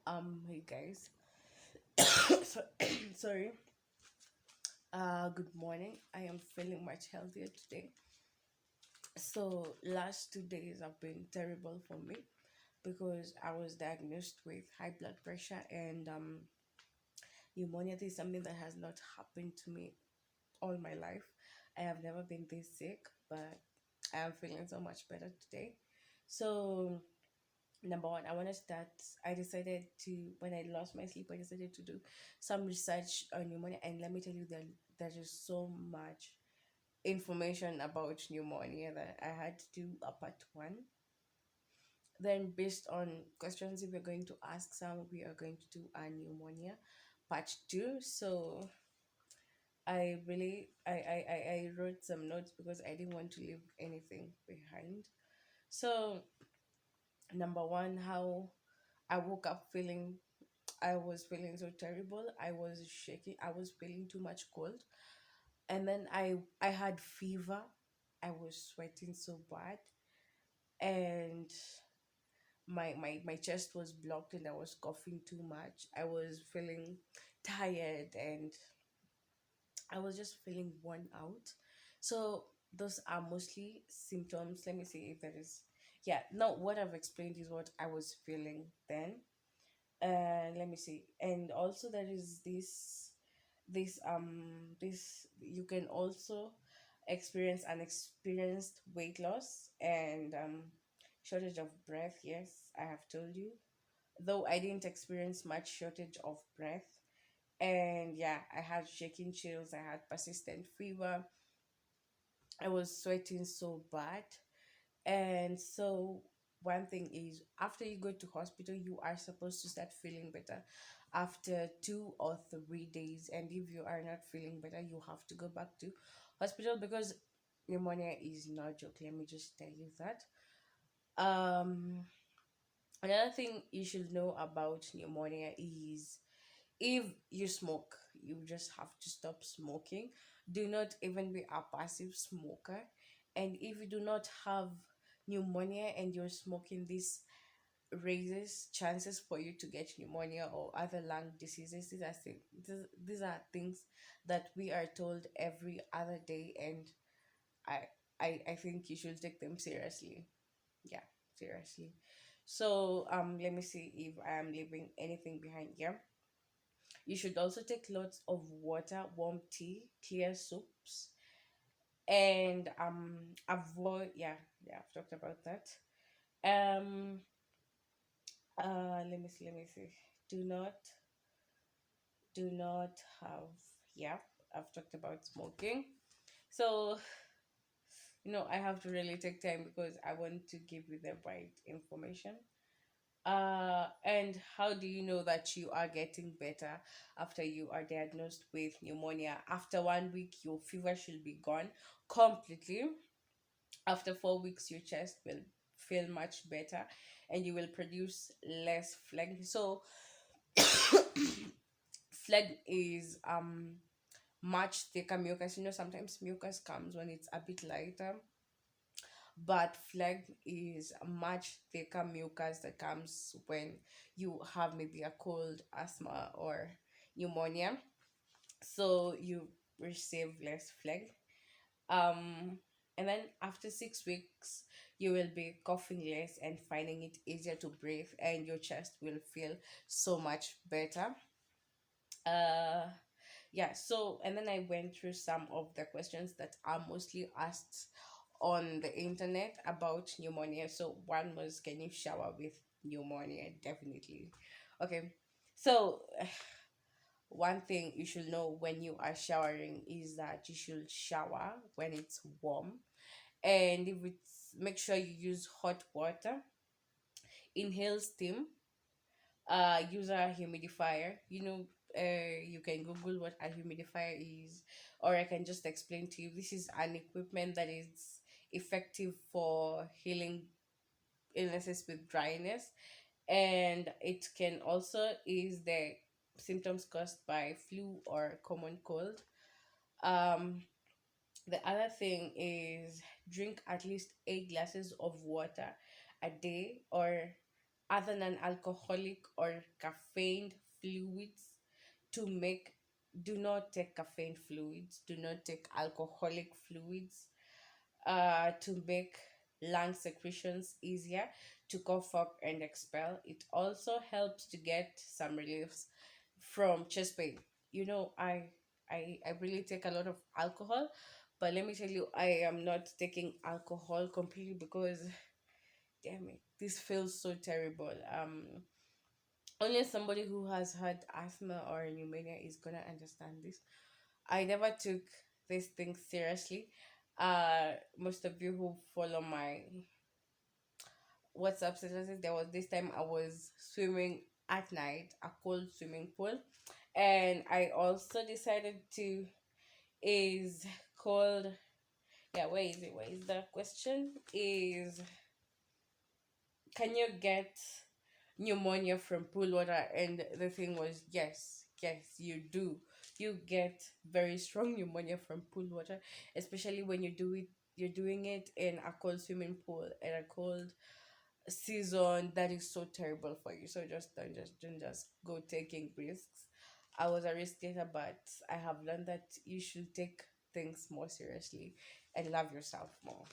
Hey guys. so, sorry. Good morning. I am feeling much healthier today. So, last 2 days have been terrible for me because I was diagnosed with high blood pressure and pneumonia. This is something that has not happened to me all my life. I have never been this sick, but I am feeling so much better today. So, number one, I want to start. I decided to, when I lost my sleep, I decided to do some research on pneumonia. And let me tell you that there is so much information about pneumonia that I had to do a part one. Then, based on questions, if we're going to ask some, we are going to do a pneumonia part two. So, I wrote some notes because I didn't want to leave anything behind. So, number one, how I woke up feeling I was feeling so terrible. I was shaking. I was feeling too much cold. And then I had fever. I was sweating so bad. And my chest was blocked and I was coughing too much. I was feeling tired and I was just feeling worn out. So those are mostly symptoms. Let me see if there is, yeah, no, what I've explained is what I was feeling then. Let me see. And also there is this you can also experience unexperienced weight loss and shortage of breath. Yes, I have told you, though I didn't experience much shortage of breath. And yeah, I had shaking chills, I had persistent fever, I was sweating so bad. And so one thing is, after you go to hospital, you are supposed to start feeling better after 2 or 3 days. And if you are not feeling better, you have to go back to hospital because pneumonia is no joke. Let me just tell you that. Um Another thing you should know about pneumonia is, if you smoke, you just have to stop smoking. Do not even be a passive smoker. And if you do not have pneumonia and you're smoking, this raises chances for you to get pneumonia or other lung diseases. These are things that we are told every other day, and I I think you should take them seriously. Yeah, seriously. So let me see if I am leaving anything behind here. You should also take lots of water, warm tea, clear soups, and avoid, yeah, I've talked about that. Um let me see. Do not do not have, yeah, I've talked about smoking. So I have to really take time because I want to give you the right information. And how do you know that you are getting better after you are diagnosed with pneumonia? After 1 week, your fever should be gone completely. After 4 weeks, your chest will feel much better and you will produce less phlegm. So, phlegm is much thicker mucus. Sometimes mucus comes when it's a bit lighter, but phlegm is a much thicker mucus that comes when you have maybe a cold, asthma, or pneumonia. So you receive less phlegm. Um, and then after 6 weeks, you will be coughing less and finding it easier to breathe, and your chest will feel so much better. Uh, yeah, so and then I went through some of the questions that are mostly asked on the internet about pneumonia. So one was, can you shower with pneumonia? Definitely. Okay, so one thing you should know when you are showering is that you should shower when it's warm, and if it's, make sure you use hot water, inhale steam, use a humidifier. You can Google what a humidifier is, or I can just explain to you. This is an equipment that is effective for healing illnesses with dryness, and it can also ease the symptoms caused by flu or common cold. Um, the other thing is, drink at least 8 glasses of water a day, or other non-alcoholic or caffeine fluids to make. Do not take caffeine fluids, do not take alcoholic fluids to make lung secretions easier to cough up and expel. It also helps to get some reliefs from chest pain. You know, I really take a lot of alcohol, but let me tell you, I am not taking alcohol completely because damn it, this feels so terrible. Only somebody who has had asthma or pneumonia is gonna understand this. I never took this thing seriously. Most of you who follow my WhatsApp statuses, there was this time I was swimming at night, a cold swimming pool, and I also decided to is called yeah. Where is it? Where is the question? Is can you get pneumonia from pool water? And the thing was, yes, yes, you do. You get very strong pneumonia from pool water, especially when you're doing it in a cold swimming pool in a cold season. That is so terrible for you. So just don't just go taking risks. I was a risk taker, but I have learned that you should take things more seriously and love yourself more.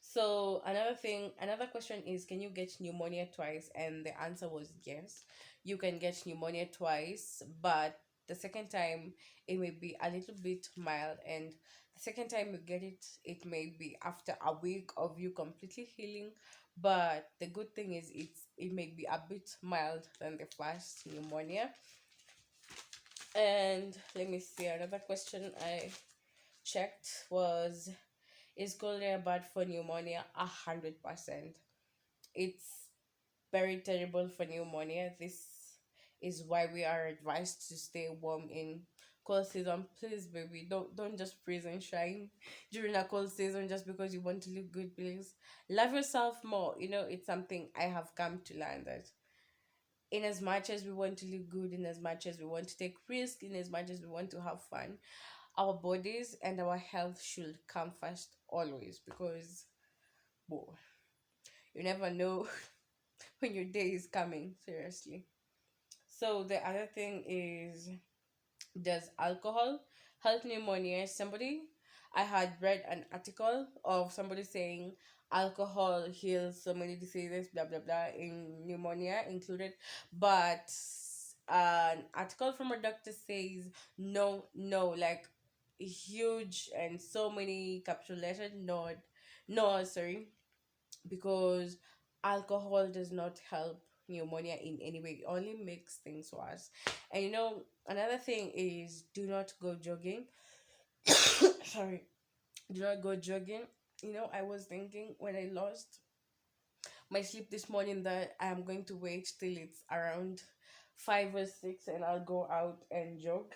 So another question is, can you get pneumonia twice? And the answer was yes. You can get pneumonia twice, but the second time it may be a little bit mild, and the second time you get it, it may be after a week of you completely healing. But the good thing is it may be a bit mild than the first pneumonia. And let me see, another question I checked was, is cholera bad for pneumonia? 100%. It's very terrible for pneumonia. This is why we are advised to stay warm in cold season. Please, baby, don't just freeze and shine during a cold season just because you want to look good. Please love yourself more. You know, it's something I have come to learn that in as much as we want to look good, in as much as we want to take risk, in as much as we want to have fun, our bodies and our health should come first always, because whoa, you never know when your day is coming, seriously. So the other thing is, does alcohol help pneumonia? I had read an article of somebody saying alcohol heals so many diseases, blah blah blah, in pneumonia included, but an article from a doctor says no, no, like huge and so many capsulated no, no, sorry, because alcohol does not help pneumonia in any way. It only makes things worse. And you know, another thing is, do not go jogging. Sorry, do not go jogging. You know, I was thinking when I lost my sleep this morning that I'm going to wait till it's around 5 or 6 and I'll go out and jog.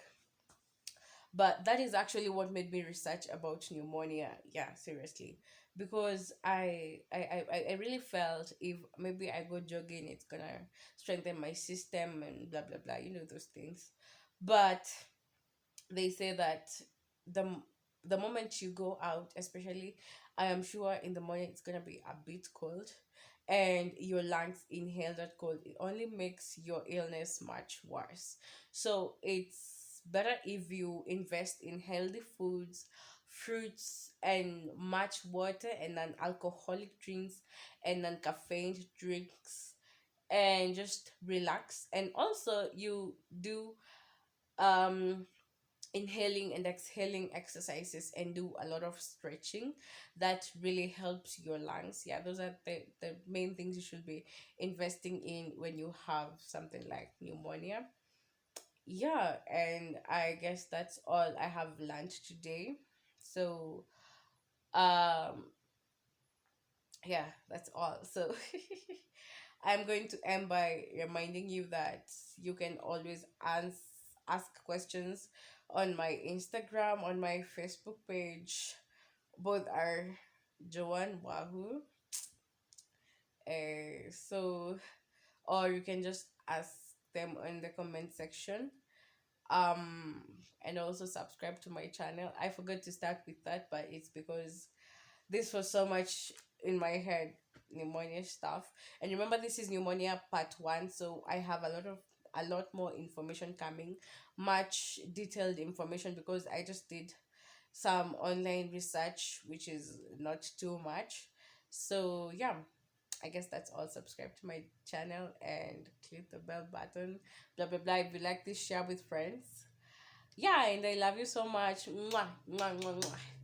But that is actually what made me research about pneumonia. Yeah, seriously, because I really felt if maybe I go jogging, it's gonna strengthen my system and blah blah blah, you know, those things. But they say that the the moment you go out, especially, I am sure in the morning it's gonna be a bit cold, and your lungs inhale that cold, it only makes your illness much worse. So it's better if you invest in healthy foods, fruits, and much water, and non-alcoholic drinks, and non-caffeine drinks, and just relax. And also you do um inhaling and exhaling exercises and do a lot of stretching. That really helps your lungs. Yeah, those are the main things you should be investing in when you have something like pneumonia. Yeah, and I guess that's all I have learned today. So um yeah, that's all. So I'm going to end by reminding you that you can always ask questions on my Instagram, on my Facebook page. Both are Joanne Wahoo. So, or you can just ask them in the comment section. Um, and also subscribe to my channel. I forgot to start with that, but it's because this was so much in my head pneumonia stuff. And remember, this is pneumonia part one, so I have a lot more information coming, much detailed information, because I just did some online research, which is not too much. So yeah, I guess that's all. Subscribe to my channel and click the bell button. Blah blah blah. If you like this, share with friends. Yeah, and I love you so much. Mwah, mwah, mwah, mwah.